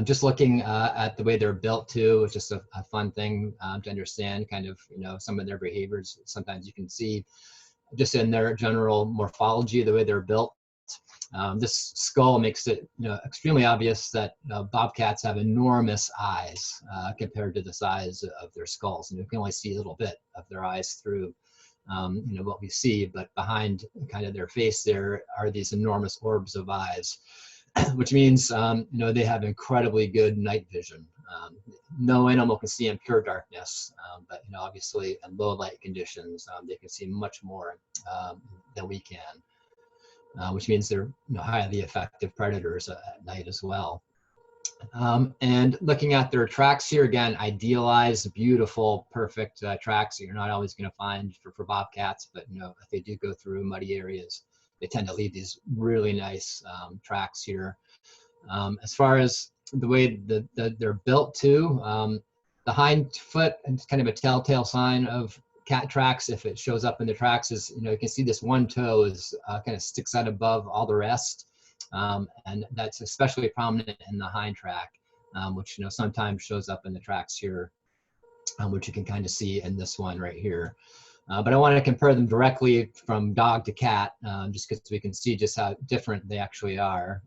Just looking at the way they're built too, it's just a fun thing to understand kind of, some of their behaviors. Sometimes you can see just in their general morphology, the way they're built. This skull makes it extremely obvious that bobcats have enormous eyes compared to the size of their skulls, and you can only see a little bit of their eyes through what we see, but behind kind of their face there are these enormous orbs of eyes, which means they have incredibly good night vision. No animal can see in pure darkness, but obviously in low light conditions they can see much more than we can. Which means they're highly effective predators at night as well. And looking at their tracks here, again, idealized, beautiful, perfect tracks that you're not always going to find for bobcats, but if they do go through muddy areas, they tend to leave these really nice tracks here. As far as the way they're built too, the hind foot is kind of a telltale sign of cat tracks. If it shows up in the tracks, is you can see this one toe is kind of sticks out above all the rest, and that's especially prominent in the hind track, which sometimes shows up in the tracks here, which you can kind of see in this one right here. But I want to compare them directly from dog to cat, just because we can see just how different they actually are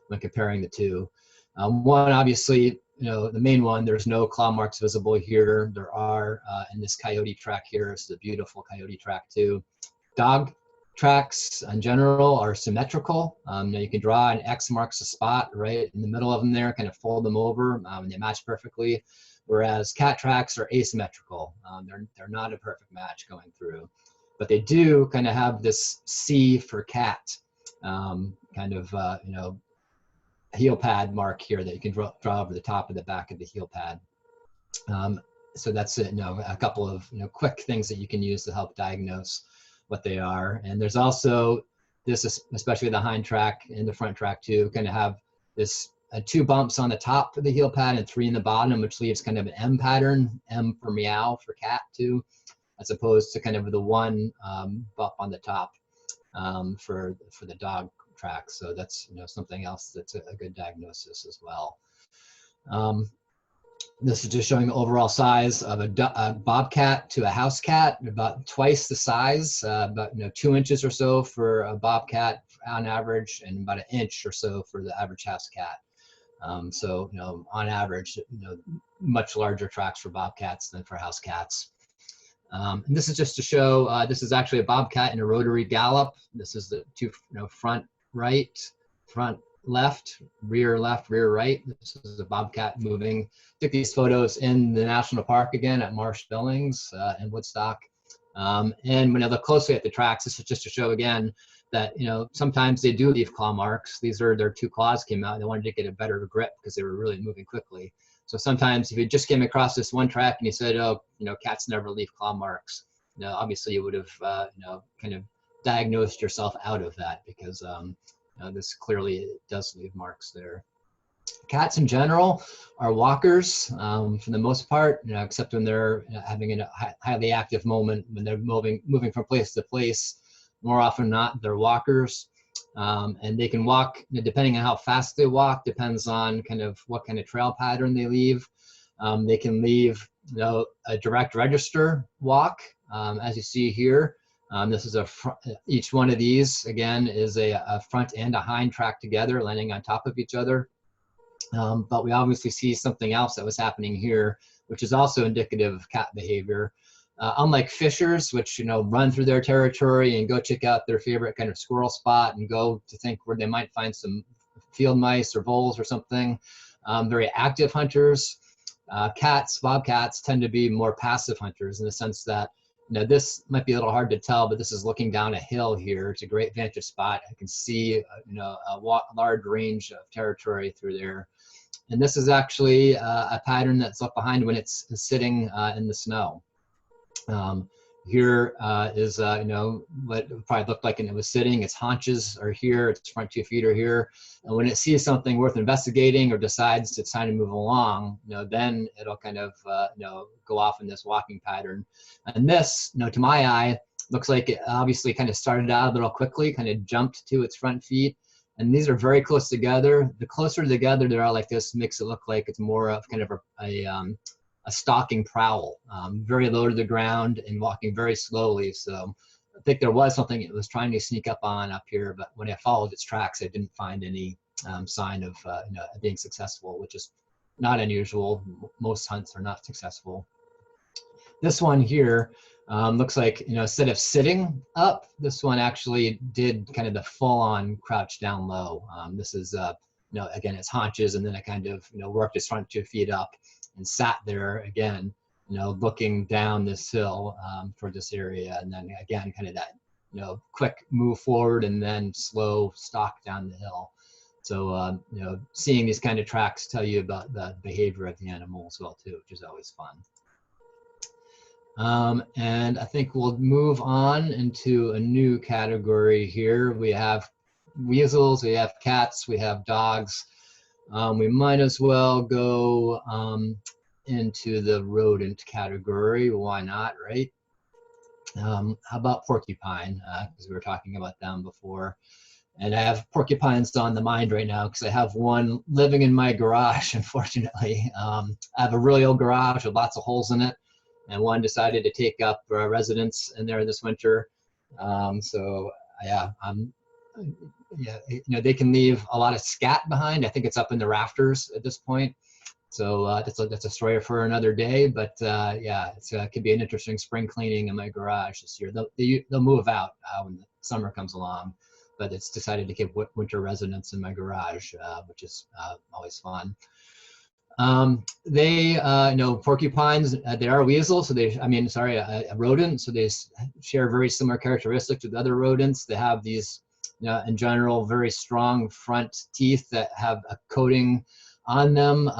when comparing the two. One, obviously, the main one, there's no claw marks visible here. There are in this coyote track here. It's a beautiful coyote track too. Dog tracks in general are symmetrical. Now you can draw an X marks a spot right in the middle of them there, kind of fold them over, and they match perfectly. Whereas cat tracks are asymmetrical. They're not a perfect match going through, but they do kind of have this C for cat kind of, you know, heel pad mark here that you can draw over the top of the back of the heel pad. So that's, you know, a couple of, you know, quick things that you can use to help diagnose what they are. And there's also this, especially the hind track and the front track too, kind of have this 2 bumps on the top of the heel pad and 3 in the bottom, which leaves kind of an M pattern, M for meow for cat too, as opposed to kind of the 1 bump on the top for the dog track. So that's, you know, something else that's a good diagnosis as well. This is just showing the overall size of a bobcat to a house cat, about twice the size, about, you know, 2 inches or so for a bobcat on average, and about 1 inch or so for the average house cat. So, you know, on average, you know, much larger tracks for bobcats than for house cats. And this is just to show, this is actually a bobcat in a rotary gallop. This is the 2, you know, front right, front left, rear right. This is a bobcat moving. Took these photos in the national park again at Marsh-Billings in Woodstock. And when I look closely at the tracks, this is just to show again that, you know, sometimes they do leave claw marks. These are their 2 claws came out. They wanted to get a better grip because they were really moving quickly. So sometimes if you just came across this one track and you said, oh, you know, cats never leave claw marks, you know, obviously you would have, you know, kind of diagnosed yourself out of that because this clearly does leave marks there. Cats in general are walkers for the most part, you know, except when they're, you know, having a highly active moment, when they're moving from place to place. More often than not, they're walkers. And they can walk, you know, depending on how fast they walk, depends on kind of what kind of trail pattern they leave. They can leave, you know, a direct register walk, as you see here. This is each one of these, again, is a front and a hind track together, landing on top of each other. But we obviously see something else that was happening here, which is also indicative of cat behavior. Unlike fishers, which, you know, run through their territory and go check out their favorite kind of squirrel spot and go to think where they might find some field mice or voles or something, very active hunters. Bobcats tend to be more passive hunters in the sense that, you know, this might be a little hard to tell, but this is looking down a hill here. It's a great vantage spot. I can see, you know, a large range of territory through there. And this is actually a pattern that's left behind when it's sitting in the snow. Here is, you know, what it probably looked like when it was sitting. Its haunches are here, its front 2 feet are here. And when it sees something worth investigating or decides it's time to move along, you know, then it'll kind of, you know, go off in this walking pattern. And this, you know, to my eye, looks like it obviously kind of started out a little quickly, kind of jumped to its front feet. And these are very close together. The closer together they are like this, makes it look like it's more of kind of a stalking prowl, very low to the ground and walking very slowly. So I think there was something it was trying to sneak up on up here, but when I followed its tracks, I didn't find any sign of you know, being successful, which is not unusual. Most hunts are not successful. This one here looks like, you know, instead of sitting up, this one actually did kind of the full-on crouch down low. This is, you know, again, its haunches, and then it kind of, you know, worked its front 2 feet up and sat there again, you know, looking down this hill for this area. And then again, kind of that, you know, quick move forward and then slow stalk down the hill. So, you know, seeing these kind of tracks tell you about the behavior of the animal as well too, which is always fun. And I think we'll move on into a new category here. We have weasels, we have cats, we have dogs. We might as well go into the rodent category. Why not, right? How about porcupine? Because we were talking about them before. And I have porcupines on the mind right now because I have one living in my garage, unfortunately. I have a really old garage with lots of holes in it, and one decided to take up residence in there this winter. So yeah, yeah, you know, they can leave a lot of scat behind. I think it's up in the rafters at this point. So that's a story for another day. But yeah, it could be an interesting spring cleaning in my garage this year. They'll move out when the summer comes along, but it's decided to keep winter residence in my garage, which is always fun. Porcupines, they are weasels, so a rodent, so they share very similar characteristics with other rodents. They have these, in general, very strong front teeth that have a coating on them.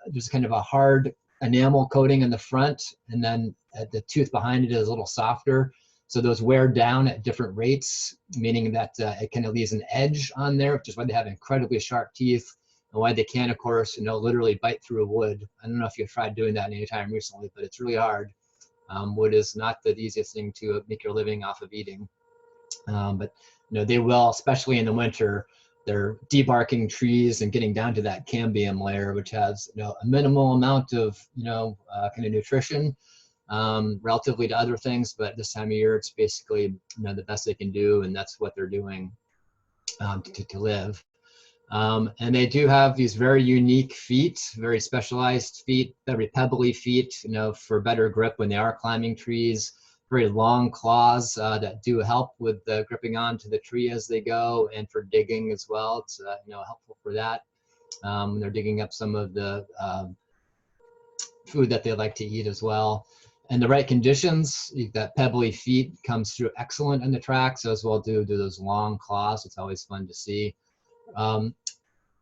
There's kind of a hard enamel coating in the front, and then the tooth behind it is a little softer. So those wear down at different rates, meaning that it kind of leaves an edge on there, which is why they have incredibly sharp teeth. And why they can, of course, literally bite through a wood. I don't know if you've tried doing that anytime recently, but it's really hard. Wood is not the easiest thing to make your living off of eating. But they will, especially in the winter, they're debarking trees and getting down to that cambium layer, which has a minimal amount of kind of nutrition relatively to other things. But this time of year, it's basically the best they can do, and that's what they're doing to live. And they do have these very unique feet, very specialized feet, very pebbly feet, for better grip when they are climbing trees. Very long claws that do help with gripping onto the tree as they go, and for digging as well. It's helpful for that. When they're digging up some of the food that they like to eat as well. And the right conditions, that pebbly feet comes through excellent in the tracks, as well do those long claws. It's always fun to see.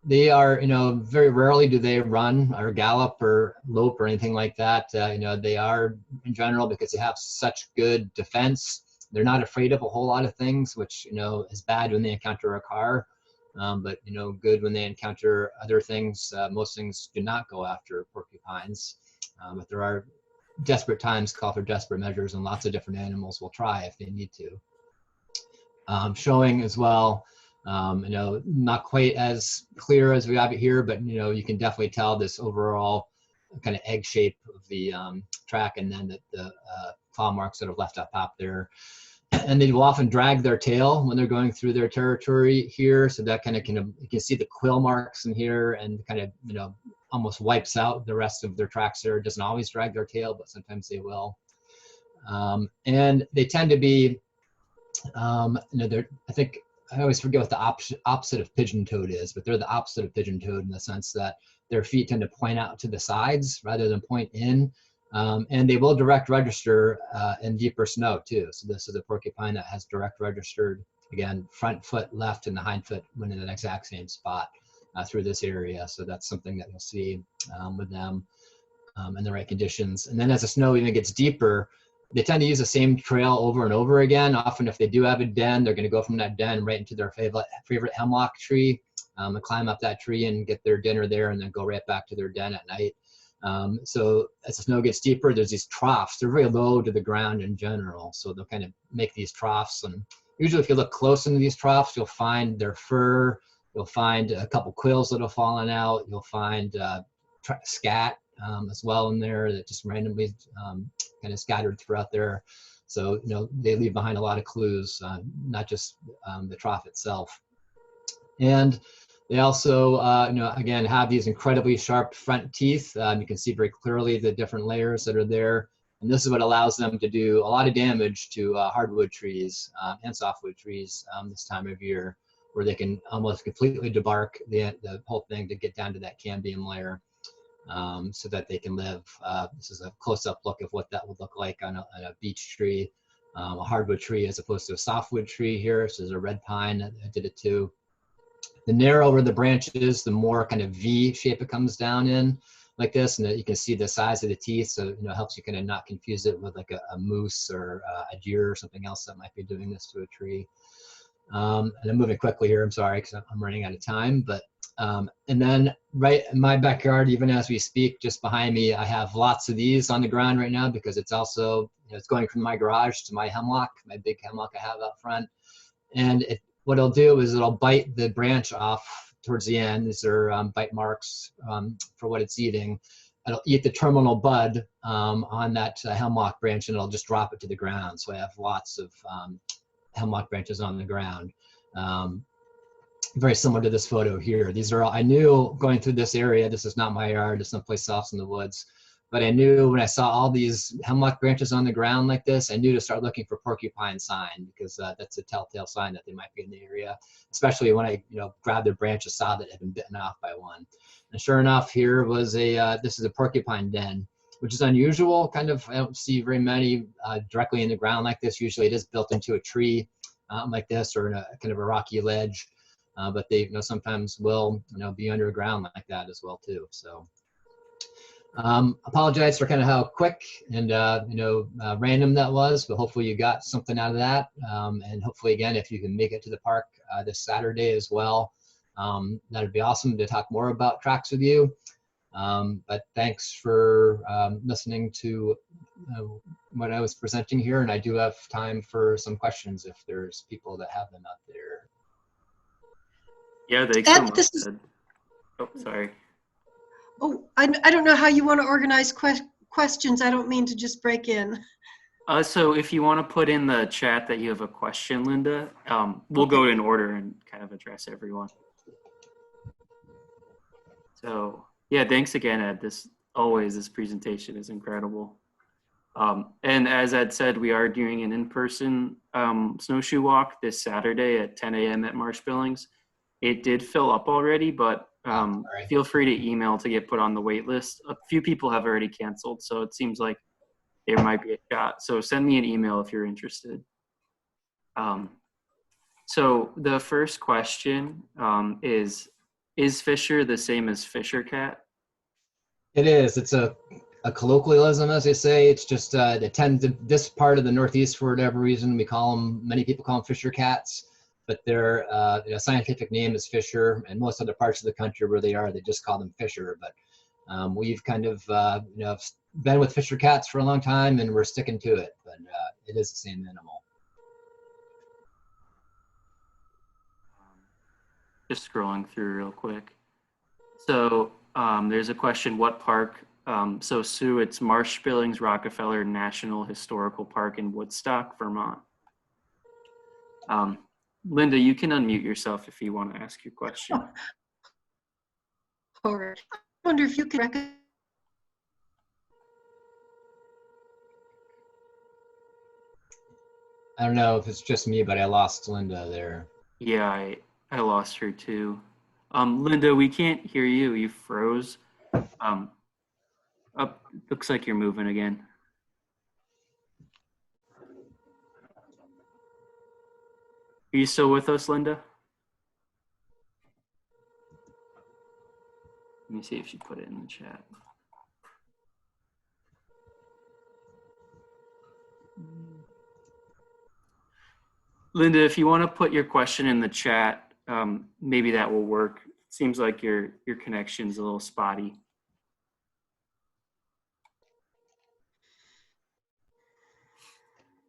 They are, very rarely do they run or gallop or lope or anything like that. They are, in general, because they have such good defense, they're not afraid of a whole lot of things, which, is bad when they encounter a car, but, good when they encounter other things. Most things do not go after porcupines, but there are desperate times call for desperate measures, and lots of different animals will try if they need to. Showing as well, not quite as clear as we have it here, but you can definitely tell this overall kind of egg shape of the track, and then the claw marks that are left up top there. And they will often drag their tail when they're going through their territory here, so that kind of you can see the quill marks in here, and kind of almost wipes out the rest of their tracks there. It doesn't always drag their tail, but sometimes they will. And they tend to be, I think I always forget what the opposite of pigeon-toed is, but they're the opposite of pigeon-toed in the sense that their feet tend to point out to the sides rather than point in. And they will direct register in deeper snow too. So this is a porcupine that has direct registered, again, front foot left and the hind foot went in the exact same spot through this area. So that's something that you'll see with them in the right conditions. And then as the snow even gets deeper, they tend to use the same trail over and over again. Often if they do have a den, they're going to go from that den right into their favorite hemlock tree and climb up that tree and get their dinner there, and then go right back to their den at night. So as the snow gets deeper, there's these troughs. They're very low to the ground in general. So they'll kind of make these troughs. And usually if you look close into these troughs, you'll find their fur. You'll find a couple quills that have fallen out. You'll find scat as well in there that just randomly kind of scattered throughout there. So, they leave behind a lot of clues, not just the trough itself. And they also, again, have these incredibly sharp front teeth. You can see very clearly the different layers that are there. And this is what allows them to do a lot of damage to hardwood trees and softwood trees this time of year, where they can almost completely debark the whole thing to get down to that cambium layer so that they can live. This is a close-up look of what that would look like on a beech tree, a hardwood tree as opposed to a softwood tree here. So there's a red pine that did it too. The narrower the branch is, the more kind of V shape it comes down in like this, and you can see the size of the teeth, so it helps you kind of not confuse it with like a moose or a deer or something else that might be doing this to a tree. And I'm moving quickly here, I'm sorry, because I'm running out of time, but and then right in my backyard, even as we speak, just behind me, I have lots of these on the ground right now, because it's also, it's going from my garage to my hemlock, my big hemlock I have out front. And what it'll do is it'll bite the branch off towards the end. These are bite marks for what it's eating. It'll eat the terminal bud on that hemlock branch, and it'll just drop it to the ground. So I have lots of hemlock branches on the ground. very similar to this photo here. These are all, I knew going through this area, this is not my yard, it's someplace else in the woods. But I knew when I saw all these hemlock branches on the ground like this, I knew to start looking for porcupine sign, because that's a telltale sign that they might be in the area, especially when I grabbed their branch and saw that it had been bitten off by one. And sure enough, here was this is a porcupine den, which is unusual. Kind of, I don't see very many directly in the ground like this. Usually it is built into a tree like this, or in a kind of a rocky ledge. But they sometimes will be underground like that as well too. So apologize for kind of how quick and random that was, but hopefully you got something out of that. And hopefully again, if you can make it to the park this Saturday as well, that'd be awesome to talk more about tracks with you. But thanks for listening to what I was presenting here, and I do have time for some questions if there's people that have them out there. Yeah, they Ed, come up. Oh, sorry. Oh, I don't know how you want to organize questions. I don't mean to just break in. So if you want to put in the chat that you have a question, Linda, we'll go in order and kind of address everyone. So yeah, thanks again, Ed. This presentation is incredible. And as Ed said, we are doing an in-person snowshoe walk this Saturday at 10 a.m. at Marsh-Billings. It did fill up already, but feel free to email to get put on the wait list. A few people have already canceled, so it seems like there might be a shot. So send me an email if you're interested. So the first question is Fisher the same as Fisher cat? It is. It's a colloquialism, as they say. It's just this part of the Northeast, for whatever reason, many people call them Fisher cats, but their scientific name is Fisher, and most other parts of the country where they are, they just call them Fisher. But we've kind of been with Fisher cats for a long time, and we're sticking to it. But it is the same animal. Just scrolling through real quick. So there's a question, what park? So Sue, it's Marsh-Billings-Rockefeller National Historical Park in Woodstock, Vermont. Linda, you can unmute yourself if you want to ask your question. All right. I wonder if you can I don't know if it's just me, but I lost Linda there. Yeah, I lost her too. Linda, we can't hear you. You froze. Looks like you're moving again. Are you still with us, Linda? Let me see if she put it in the chat. Linda, if you want to put your question in the chat, maybe that will work. Seems like your connection's a little spotty.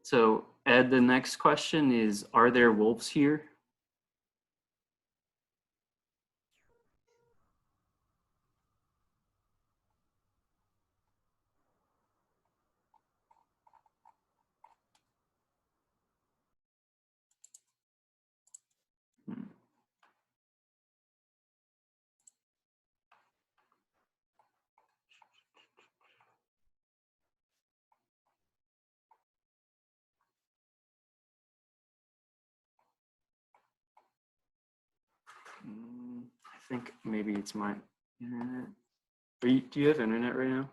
So Ed, the next question is, are there wolves here? I think maybe it's my internet. Do you have internet right now?